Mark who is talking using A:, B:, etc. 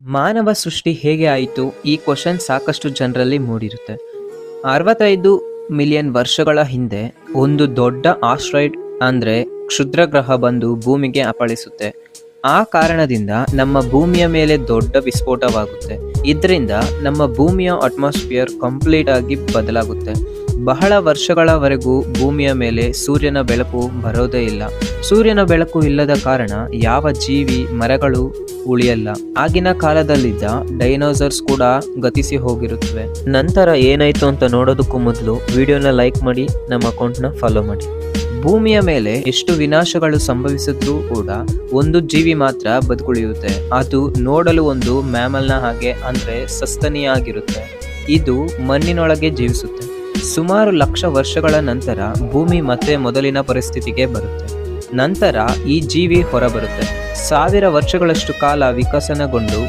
A: ಮಾನವ ಸೃಷ್ಟಿ ಹೇಗೆ ಆಯಿತು? ಈ ಕ್ವಶನ್ ಸಾಕಷ್ಟು ಜನರಲ್ಲಿ ಮೂಡಿರುತ್ತೆ. 65 ಮಿಲಿಯನ್ ವರ್ಷಗಳ ಹಿಂದೆ ಒಂದು ದೊಡ್ಡ ಆಸ್ಟ್ರಾಯ್ಡ್ ಅಂದ್ರೆ ಕ್ಷುದ್ರ ಗ್ರಹ ಬಂದು ಭೂಮಿಗೆ ಅಪ್ಪಳಿಸುತ್ತೆ. ಆ ಕಾರಣದಿಂದ ನಮ್ಮ ಭೂಮಿಯ ಮೇಲೆ ದೊಡ್ಡ ವಿಸ್ಫೋಟವಾಗುತ್ತೆ. ಇದರಿಂದ ನಮ್ಮ ಭೂಮಿಯ ಅಟ್ಮಾಸ್ಫಿಯರ್ ಕಂಪ್ಲೀಟ್ ಆಗಿ ಬದಲಾಗುತ್ತೆ. ಬಹಳ ವರ್ಷಗಳವರೆಗೂ ಭೂಮಿಯ ಮೇಲೆ ಸೂರ್ಯನ ಬೆಳಕು ಬರೋದೇ ಇಲ್ಲ. ಸೂರ್ಯನ ಬೆಳಕು ಇಲ್ಲದ ಕಾರಣ ಯಾವ ಜೀವಿ ಮರಗಳು ಉಳಿಯಲ್ಲ. ಆಗಿನ ಕಾಲದಲ್ಲಿದ್ದ ಡೈನೋಸರ್ಸ್ ಕೂಡ ಗತಿಸಿ ಹೋಗಿರುತ್ತವೆ. ನಂತರ ಏನಾಯ್ತು ಅಂತ ನೋಡೋದಕ್ಕೂ ಮೊದಲು ವಿಡಿಯೋನ ಲೈಕ್ ಮಾಡಿ, ನಮ್ಮ ಅಕೌಂಟ್ನ ಫಾಲೋ ಮಾಡಿ. ಭೂಮಿಯ ಮೇಲೆ ಎಷ್ಟು ವಿನಾಶಗಳು ಸಂಭವಿಸಿದ್ರೂ ಕೂಡ ಒಂದು ಜೀವಿ ಮಾತ್ರ ಬದುಕುಳಿಯುತ್ತೆ. ಅದು ನೋಡಲು ಒಂದು ಮ್ಯಾಮಲ್ನ ಹಾಗೆ, ಅಂದ್ರೆ ಸಸ್ತನಿಯಾಗಿರುತ್ತೆ. ಇದು ಮಣ್ಣಿನೊಳಗೆ ಜೀವಿಸುತ್ತೆ. ಸುಮಾರು ಲಕ್ಷ ವರ್ಷಗಳ ನಂತರ ಭೂಮಿ ಮತ್ತೆ ಮೊದಲಿನ ಪರಿಸ್ಥಿತಿಗೆ ಬರುತ್ತೆ. ನಂತರ ಈ ಜೀವಿ ಹೊರಬರುತ್ತೆ. 1000 ವರ್ಷಗಳಷ್ಟು ಕಾಲ ವಿಕಸನಗೊಂಡು